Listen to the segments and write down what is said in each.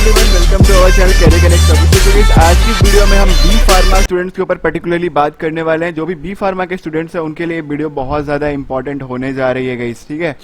Everyone, welcome to our channel career connect. तो आज की वीडियो में हम बी फार्मा स्टूडेंट्स के ऊपर पर्टिकुलरली बात करने वाले हैं। जो भी बी फार्मा के स्टूडेंट्स हैं उनके लिए वीडियो बहुत ज़्यादा इंपॉर्टेंट होने जा रही है गाइस, ठीक है।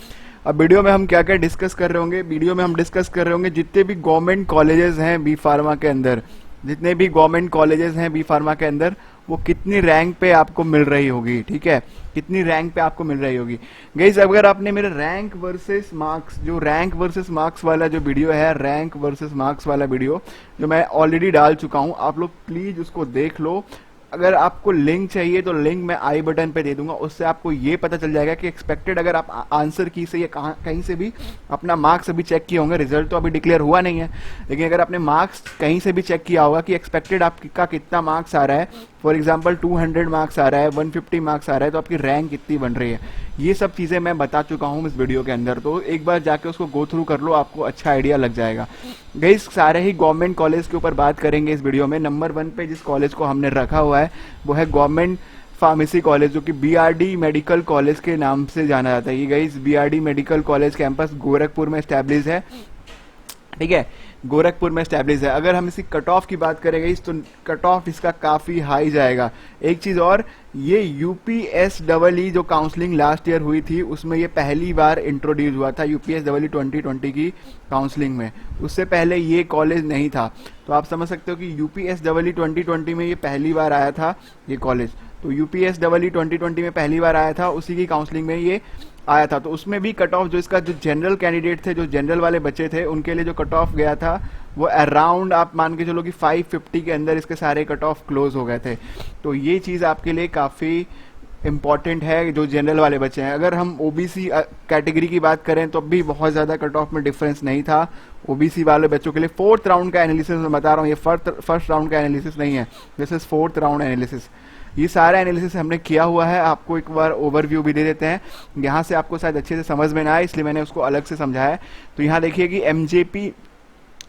अब वीडियो में हम क्या क्या डिस्कस कर रहे होंगे, वीडियो में हम डिस्कस कर रहे होंगे जितने भी गवर्नमेंट कॉलेजेस हैं बी फार्मा के अंदर, जितने भी गवर्नमेंट कॉलेजेस हैं बी फार्मा के अंदर, वो कितनी रैंक पे आपको मिल रही होगी, ठीक है, कितनी रैंक पे आपको मिल रही होगी। गाइस अगर आपने मेरे रैंक वर्सेस मार्क्स, जो रैंक वर्सेस मार्क्स वाला जो वीडियो है, रैंक वर्सेस मार्क्स वाला वीडियो जो मैं ऑलरेडी डाल चुका हूं, आप लोग प्लीज उसको देख लो। अगर आपको लिंक चाहिए तो लिंक मैं आई बटन पे दे दूंगा, उससे आपको ये पता चल जाएगा कि एक्सपेक्टेड अगर आप आंसर की से या कहीं से भी अपना मार्क्स अभी चेक किए होंगे, रिजल्ट तो अभी डिक्लेयर हुआ नहीं है, लेकिन अगर आपने मार्क्स कहीं से भी चेक किया होगा कि एक्सपेक्टेड आपका कितना मार्क्स आ रहा है, फॉर एग्जाम्पल 200 मार्क्स आ रहा है, 150 मार्क्स आ रहा है, तो आपकी रैंक कितनी बन रही है, ये सब चीज़ें मैं बता चुका हूँ इस वीडियो के अंदर। तो एक बार जाके उसको गो थ्रू कर लो, आपको अच्छा आइडिया लग जाएगा। गाइस सारे ही गवर्नमेंट कॉलेज के ऊपर बात करेंगे इस वीडियो में। नंबर 1 पे जिस कॉलेज को हमने रखा हुआ है वो है गवर्नमेंट फार्मेसी कॉलेज, जो कि बीआरडी मेडिकल कॉलेज के नाम से जाना जाता है। ये guys BRD medical college campus Gorakhpur में एस्टैब्लिश है, ठीक है, गोरखपुर में एस्टैब्लिश है। अगर हम इसकी कट ऑफ की बात करेंगे तो कट ऑफ इसका काफ़ी हाई जाएगा। एक चीज़ और, ये यूपीएसडब्ल्यू जो काउंसलिंग लास्ट ईयर हुई थी उसमें ये पहली बार इंट्रोड्यूस हुआ था, यूपीएसडब्ल्यू 2020 की काउंसलिंग में, उससे पहले ये कॉलेज नहीं था। तो आप समझ सकते हो कि यूपीएसडब्ल्यू 2020 में ये पहली बार आया था ये कॉलेज। तो यूपीएसडब्ल्यू 2020 में पहली बार आया था, उसी की काउंसलिंग में ये आया था। तो उसमें भी कट ऑफ जो इसका जो जनरल कैंडिडेट थे, जो जनरल वाले बच्चे थे, उनके लिए जो कट ऑफ गया था वो अराउंड आप मान के चलो कि 550 के अंदर इसके सारे कट ऑफ क्लोज हो गए थे। तो ये चीज़ आपके लिए काफ़ी इम्पॉर्टेंट है जो जनरल वाले बच्चे हैं। अगर हम ओबीसी कैटेगरी की बात करें तो भी बहुत ज़्यादा कट ऑफ में डिफरेंस नहीं था ओबीसी वाले बच्चों के लिए। 4th राउंड का एनालिसिस मैं बता रहा हूँ, ये फर्स्ट राउंड का एनालिसिस नहीं है, this is 4th round analysis. ये सारा एनालिसिस हमने किया हुआ है, आपको एक बार ओवरव्यू भी दे देते हैं, यहाँ से आपको शायद अच्छे से समझ में ना आए इसलिए मैंने उसको अलग से समझाया है। तो यहाँ देखिए कि MJP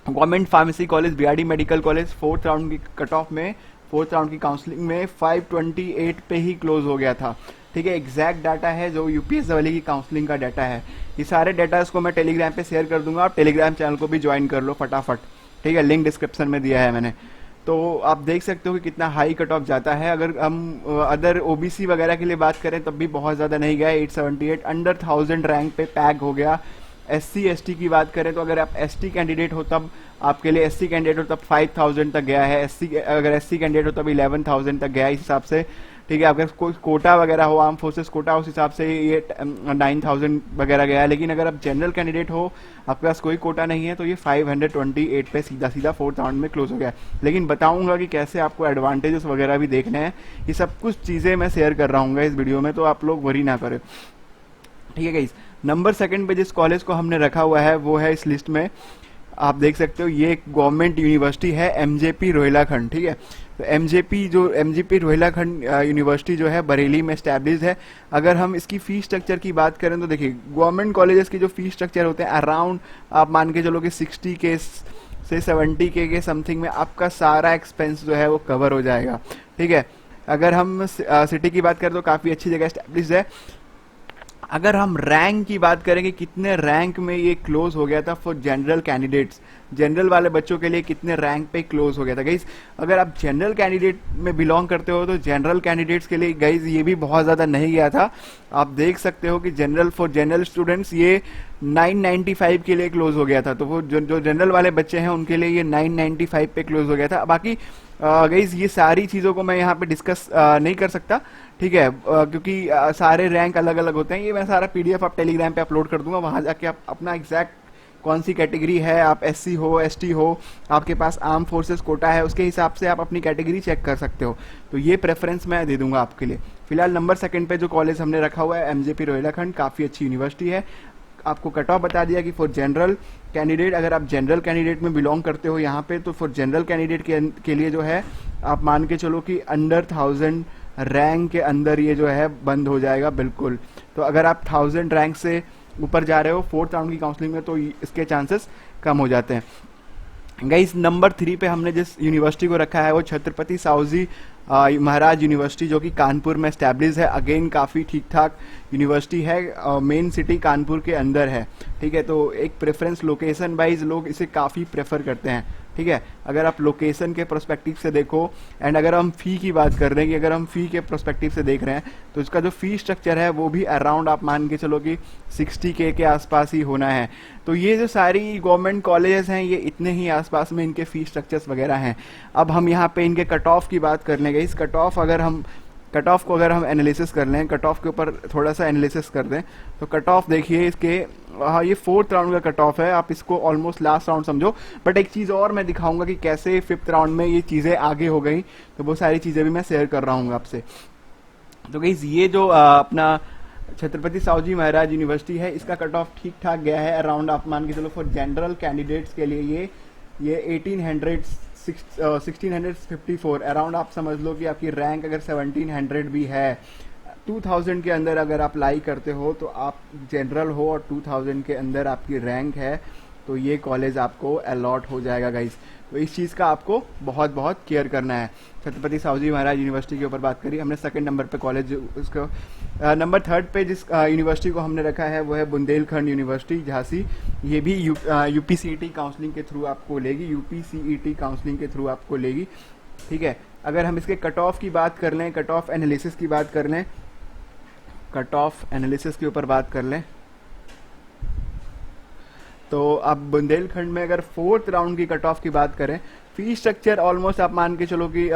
government pharmacy college BRD medical college 4th round की कट ऑफ में, 4th राउंड की काउंसलिंग में 528 पे ही क्लोज हो गया था, ठीक है। एग्जैक्ट डाटा है जो यूपीएसडब्ल्यू की काउंसलिंग का डाटा है। ये सारे डाटा इसको मैं टेलीग्राम पे शेयर कर दूंगा, आप टेलीग्राम चैनल को भी ज्वाइन कर लो फटाफट, ठीक है, लिंक डिस्क्रिप्शन में दिया है मैंने। तो आप देख सकते हो कि कितना हाई कट ऑफ जाता है। अगर हम अदर ओबीसी वगैरह के लिए बात करें तब भी बहुत ज़्यादा नहीं गया, 878 अंडर 1000 रैंक पे पैक हो गया। एससी एसटी की बात करें तो अगर आप एसटी कैंडिडेट हो तब आपके लिए, एससी कैंडिडेट हो तब 5000 तक गया है, अगर एससी कैंडिडेट हो तब 11000 तक गया है इस हिसाब से, ठीक है। अगर कोई कोटा वगैरह हो, आर्म फोर्सेस कोटा, उस हिसाब से ये 9000 वगैरह गया है। लेकिन अगर आप जनरल कैंडिडेट हो, आपके पास कोई कोटा नहीं है, तो ये 528 पे सीधा 4th राउंड में क्लोज हो गया। लेकिन बताऊंगा कि कैसे आपको एडवांटेजेस वगैरह भी देखने हैं, ये सब कुछ चीज़ें मैं शेयर कर रहा हूँ इस वीडियो में, तो आप लोग वरी ना करें, ठीक है गाइस। नंबर 2 पे जिस कॉलेज को हमने रखा हुआ है वो है इस लिस्ट में, आप देख सकते हो, ये एक गवर्नमेंट यूनिवर्सिटी है एमजेपी रोहिलाखंड, ठीक है। तो एमजेपी रोहिलाखंड यूनिवर्सिटी जो है बरेली में एस्टैब्लिश है। अगर हम इसकी फीस स्ट्रक्चर की बात करें तो देखिए, गवर्नमेंट कॉलेजेस की जो फीस स्ट्रक्चर होते हैं अराउंड आप मान के चलो कि 60 के से 70 के समथिंग में आपका सारा एक्सपेंस जो है वो कवर हो जाएगा, ठीक है। अगर हम सिटी की बात करें तो काफ़ी अच्छी जगह एस्टैब्लिश है। अगर हम रैंक की बात करेंगे, कितने रैंक में ये क्लोज हो गया था फॉर जनरल कैंडिडेट्स, जनरल वाले बच्चों के लिए कितने रैंक पे क्लोज हो गया था गाइज। अगर आप जनरल कैंडिडेट में बिलोंग करते हो तो जनरल कैंडिडेट्स के लिए गाइज ये भी बहुत ज़्यादा नहीं गया था। आप देख सकते हो कि जनरल स्टूडेंट्स ये 995 के लिए क्लोज हो गया था। तो वो जो जनरल वाले बच्चे हैं उनके लिए ये 995 पे क्लोज हो गया था। बाकी गाइज ये सारी चीज़ों को मैं यहाँ पे डिस्कस नहीं कर सकता, ठीक है, क्योंकि सारे रैंक अलग अलग होते हैं। ये मैं सारा पीडीएफ आप टेलीग्राम पे अपलोड कर दूंगा, वहाँ जाके आप अपना एग्जैक्ट कौन सी कैटेगरी है, आप एससी हो, एसटी हो, आपके पास आर्म फोर्सेस कोटा है, उसके हिसाब से आप अपनी कैटेगरी चेक कर सकते हो। तो ये प्रेफरेंस मैं दे दूंगा आपके लिए। फिलहाल नंबर 2 पे जो कॉलेज हमने रखा हुआ है एमजेपी रोहिलाखंड, काफ़ी अच्छी यूनिवर्सिटी है। आपको कट ऑफ बता दिया कि फॉर जनरल कैंडिडेट, अगर आप जनरल कैंडिडेट में बिलोंग करते हो यहाँ पे, तो फॉर जनरल कैंडिडेट के लिए जो है आप मान के चलो कि अंडर 1000 रैंक के अंदर ये जो है बंद हो जाएगा बिल्कुल। तो अगर आप 1000 रैंक से ऊपर जा रहे हो 4th राउंड की काउंसलिंग में तो इसके चांसेस कम हो जाते हैं। गाइस नंबर 3 पे हमने जिस यूनिवर्सिटी को रखा है वो छत्रपति साहूजी महाराज यूनिवर्सिटी जो कि कानपुर में स्टैब्लिश है। अगेन काफ़ी ठीक ठाक यूनिवर्सिटी है, मेन सिटी कानपुर के अंदर है। ठीक है, तो एक प्रेफरेंस लोकेशन वाइज लोग इसे काफ़ी प्रेफर करते हैं। ठीक है, अगर आप लोकेशन के प्रोस्पेक्टिव से देखो एंड अगर हम फ़ी की बात कर रहे हैं कि अगर हम फ़ी के प्रोस्पेक्टिव से देख रहे हैं तो इसका जो फ़ी स्ट्रक्चर है वो भी अराउंड आप मान के चलो कि 60K के आसपास ही होना है। तो ये जो सारी गवर्नमेंट कॉलेजेस हैं ये इतने ही आसपास में इनके फ़ी स्ट्रक्चर्स वगैरह हैं। अब हम यहाँ पे इनके कट ऑफ की बात कर लेंगे। इस कट ऑफ को अगर हम एनालिसिस कर लें, कट ऑफ के ऊपर थोड़ा सा एनालिसिस कर दें तो कट ऑफ देखिए इसके, हाँ ये 4th राउंड का कट ऑफ है, आप इसको ऑलमोस्ट लास्ट राउंड समझो। बट एक चीज़ और मैं दिखाऊंगा कि कैसे 5th राउंड में ये चीज़ें आगे हो गई, तो वो सारी चीज़ें भी मैं शेयर कर रहा हूँ आपसे। तो गाइस ये जो अपना छत्रपति साहूजी महाराज यूनिवर्सिटी है इसका कट ऑफ ठीक ठाक गया है अराउंड आप मान के चलो फॉर जनरल कैंडिडेट्स के लिए ये 1654 अराउंड आप समझ लो कि आपकी रैंक अगर 1700 भी है 2000 के अंदर अगर आप लाई करते हो तो आप जनरल हो और 2000 के अंदर आपकी रैंक है तो ये कॉलेज आपको अलॉट हो जाएगा गाइस। तो इस चीज़ का आपको बहुत बहुत केयर करना है। छत्रपति साहूजी महाराज यूनिवर्सिटी के ऊपर बात करी हमने, सेकंड नंबर पे कॉलेज उसको नंबर 3rd पे जिस यूनिवर्सिटी को हमने रखा है वो है बुंदेलखंड यूनिवर्सिटी झांसी। ये भी यूपीसीईटी काउंसलिंग के थ्रू आपको लेगी, यूपीसीईटी काउंसलिंग के थ्रू आपको लेगी। ठीक है, अगर हम इसके कट ऑफ की बात कर लें, कट ऑफ एनालिसिस की बात कर लें, कट ऑफ एनालिसिस के ऊपर बात कर लें तो अब बुंदेलखंड में अगर 4th राउंड की कट ऑफ की बात करें, फी स्ट्रक्चर ऑलमोस्ट आप मान के चलो कि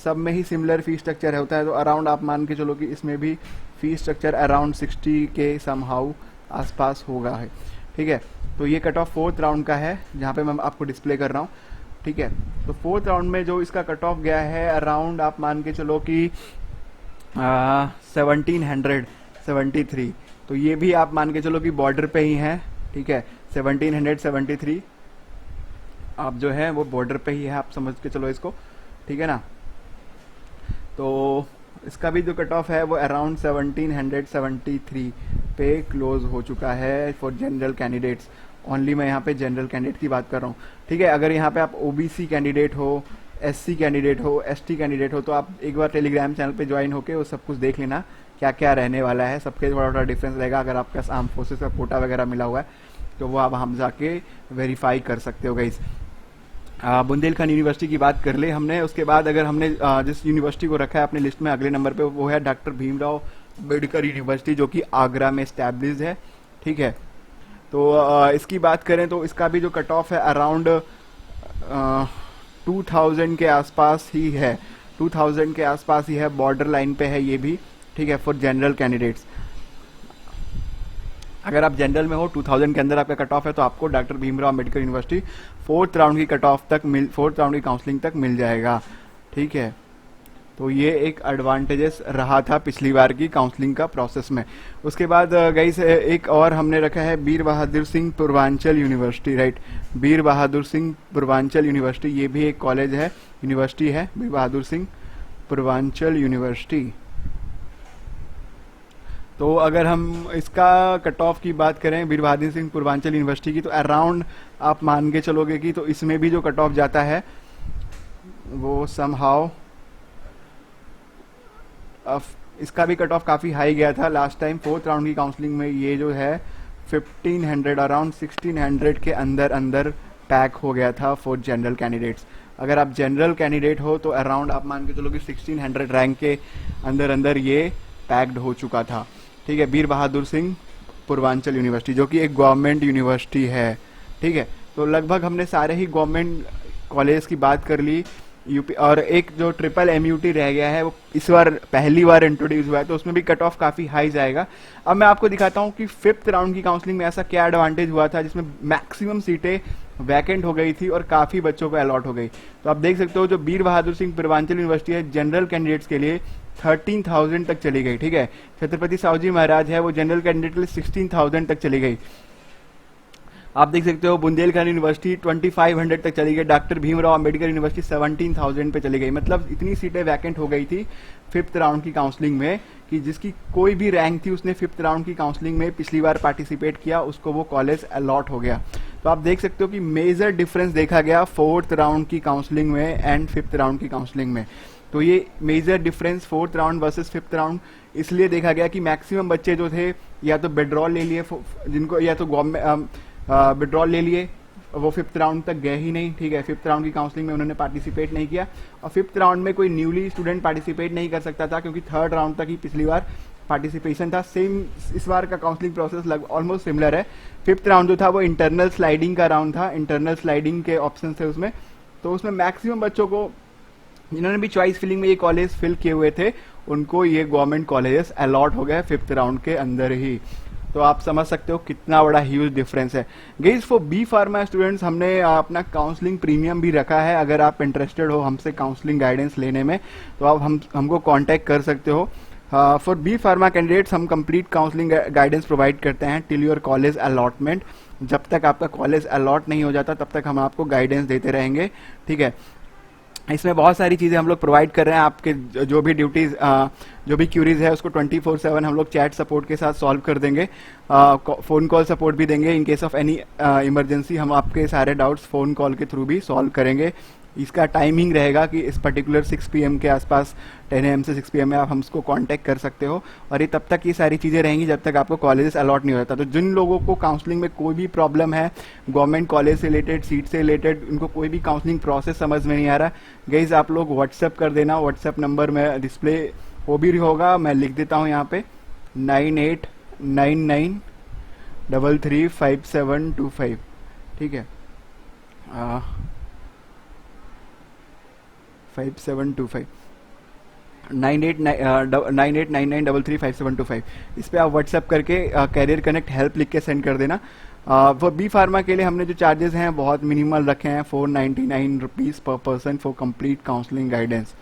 सब में ही सिमिलर फी स्ट्रक्चर होता है, तो अराउंड आप मान के चलो कि इसमें भी फी स्ट्रक्चर अराउंड 60 के समहाउ आसपास होगा है। ठीक है, तो ये कट ऑफ 4th राउंड का है जहाँ पे मैं आपको डिस्प्ले कर रहा हूँ। ठीक है, तो 4th राउंड में जो इसका कट ऑफ गया है अराउंड आप मान के चलो कि 1773, तो ये भी आप मान के चलो कि बॉर्डर पे ही है। ठीक है, 1773 आप जो है वो बॉर्डर पे ही है, आप समझ के चलो इसको। ठीक है ना, तो इसका भी जो कट ऑफ है वो अराउंड 1773 पे क्लोज हो चुका है फॉर जनरल कैंडिडेट्स। ओनली मैं यहाँ पे जनरल कैंडिडेट की बात कर रहा हूँ। ठीक है, अगर यहाँ पे आप ओबीसी कैंडिडेट हो, एससी कैंडिडेट हो, एसटी कैंडिडेट हो तो आप एक बार टेलीग्राम चैनल पे ज्वाइन होके वो सब कुछ देख लेना क्या क्या रहने वाला है। सबके थोड़ा थोड़ा डिफरेंस रहेगा। अगर आपका आर्म फोर्सेस का कोटा वगैरह मिला हुआ है तो वो आप हम जाके वेरीफाई कर सकते हो गाइस। बुंदेलखंड यूनिवर्सिटी की बात कर ले हमने, उसके बाद अगर हमने जिस यूनिवर्सिटी को रखा है अपने लिस्ट में अगले नंबर पे वो है डॉक्टर भीमराव अम्बेडकर यूनिवर्सिटी जो कि आगरा में स्टैब्लिश है। ठीक है, तो इसकी बात करें तो इसका भी जो कट ऑफ है अराउंड 2000 के आसपास ही है, 2000 के आसपास ही है, बॉर्डर लाइन पे है ये भी। ठीक है, फॉर जनरल कैंडिडेट्स अगर आप जनरल में हो 2000 के अंदर आपका कट ऑफ है तो आपको doctor Bhimrao Ambedkar university 4th round की कट ऑफ तक 4th राउंड की काउंसलिंग तक मिल जाएगा। ठीक है, तो ये एक एडवांटेजेस रहा था पिछली बार की काउंसलिंग का प्रोसेस में। उसके बाद गाइस एक और हमने रखा है वीर बहादुर सिंह पूर्वांचल यूनिवर्सिटी। राइट, वीर बहादुर सिंह पूर्वांचल यूनिवर्सिटी ये भी एक कॉलेज है, यूनिवर्सिटी है वीर बहादुर सिंह पूर्वांचल यूनिवर्सिटी। तो अगर हम इसका कट ऑफ की बात करें वीर बहादुर सिंह पूर्वांचल यूनिवर्सिटी की तो अराउंड आप मान के चलोगे कि तो इसमें भी जो कट ऑफ जाता है वो समहाउ इसका भी कट ऑफ काफ़ी हाई गया था लास्ट टाइम 4th राउंड की काउंसलिंग में। ये जो है 1500 अराउंड 1600 के अंदर अंदर पैक हो गया था फॉर जनरल कैंडिडेट्स। अगर आप जनरल कैंडिडेट हो तो अराउंड आप मान के चलो कि 1600 रैंक के अंदर अंदर ये पैक्ड हो चुका था। ठीक है, वीर बहादुर सिंह पूर्वांचल यूनिवर्सिटी जो कि एक गवर्नमेंट यूनिवर्सिटी है। ठीक है, तो लगभग हमने सारे ही गवर्नमेंट कॉलेज की बात कर ली यूपी, और एक जो ट्रिपल एमयूटी रह गया है वो इस बार पहली बार इंट्रोड्यूस हुआ है तो उसमें भी कट ऑफ काफ़ी हाई जाएगा। अब मैं आपको दिखाता हूँ कि 5th राउंड की काउंसलिंग में ऐसा क्या एडवांटेज हुआ था जिसमें मैक्सिमम सीटें वैकेंट हो गई थी और काफ़ी बच्चों को अलॉट हो गई। तो आप देख सकते हो जो वीर बहादुर सिंह पूर्वांचल यूनिवर्सिटी है जनरल कैंडिडेट्स के लिए 13,000 तक चली गई। ठीक है, छत्रपति साहूजी महाराज है वो जनरल कैंडिडेट के लिए 16,000 तक चली गई। आप देख सकते हो बुंदेलखंड यूनिवर्सिटी 2500 तक चली गई, डॉक्टर भीमराव अम्बेडकर यूनिवर्सिटी 17,000 पे चली गई। मतलब इतनी सीटें वैकेंट हो गई थी 5th राउंड की काउंसलिंग में कि जिसकी कोई भी रैंक थी उसने 5th राउंड की काउंसलिंग में पिछली बार पार्टिसिपेट किया, उसको वो कॉलेज अलॉट हो गया। तो आप देख सकते हो कि मेजर डिफरेंस देखा गया 4th राउंड की काउंसलिंग में एंड 5th राउंड की काउंसलिंग में। तो ये major difference fourth round versus fifth round इसलिए देखा गया कि मैक्सिमम बच्चे जो थे या तो बेड्रॉल ले लिए, जिनको या तो गवर्नमेंट बेड्रॉल ले लिए, वो फिफ्थ राउंड तक गए ही नहीं, ठीक है, फिफ्थ राउंड की काउंसलिंग में उन्होंने पार्टिसिपेट नहीं किया। और फिफ्थ राउंड में कोई न्यूली स्टूडेंट पार्टिसिपेट नहीं कर सकता था क्योंकि थर्ड राउंड तक ही पिछली बार पार्टिसिपेशन था। सेम इस बार का काउंसलिंग प्रोसेस लग ऑलमोस्ट सिमिलर है। फिफ्थ राउंड जो था वो इंटरनल स्लाइडिंग का राउंड था, इंटरनल स्लाइडिंग के ऑप्शन थे उसमें, तो उसमें मैक्सिमम बच्चों को जिन्होंने भी चॉइस फिलिंग में ये कॉलेज फिल किए हुए थे उनको ये गवर्नमेंट कॉलेजेस अलॉट हो गए फिफ्थ राउंड के अंदर ही। तो आप समझ सकते हो कितना बड़ा ह्यूज डिफरेंस है। Guys for B pharma students हमने अपना काउंसलिंग प्रीमियम भी रखा है। अगर आप इंटरेस्टेड हो हमसे काउंसलिंग गाइडेंस लेने में तो आप हमको कांटेक्ट कर सकते हो। फॉर बी फार्मा कैंडिडेट्स हम कंप्लीट काउंसलिंग गाइडेंस प्रोवाइड करते हैं टिल योर कॉलेज अलॉटमेंट। जब तक आपका कॉलेज अलॉट नहीं हो जाता तब तक हम आपको गाइडेंस देते रहेंगे, ठीक है। इसमें बहुत सारी चीज़ें हम लोग प्रोवाइड कर रहे हैं। आपके जो भी ड्यूटीज़ जो भी क्यूरीज है उसको 24/7 हम लोग चैट सपोर्ट के साथ सॉल्व कर देंगे। फ़ोन कॉल सपोर्ट भी देंगे। In case of any emergency हम आपके सारे डाउट्स फ़ोन कॉल के थ्रू भी सॉल्व करेंगे। इसका टाइमिंग रहेगा कि इस पर्टिकुलर 6 PM के आसपास, 10 AM से 6 PM में आप हमको कांटेक्ट कर सकते हो। और ये तब तक ये सारी चीज़ें रहेंगी जब तक आपको कॉलेजेस अलॉट नहीं हो जाता। तो जिन लोगों को काउंसलिंग में कोई भी प्रॉब्लम है, गवर्नमेंट कॉलेज से रिलेटेड, सीट से रिलेटेड, उनको कोई भी काउंसलिंग प्रोसेस समझ में नहीं आ रहा, गाइस आप लोग व्हाट्सएप कर देना। व्हाट्सएप नंबर में डिस्प्ले वो भी होगा, मैं लिख देता हूँ यहाँ पे 9899335725, ठीक है, 5725 9899335725। इस पे आप व्हाट्सएप करके कैरियर कनेक्ट हेल्प लिख के सेंड कर देना। वो बी फार्मा के लिए हमने जो चार्जेस हैं बहुत मिनिमल रखे हैं, 499 रुपीज़ पर person for complete counselling guidance.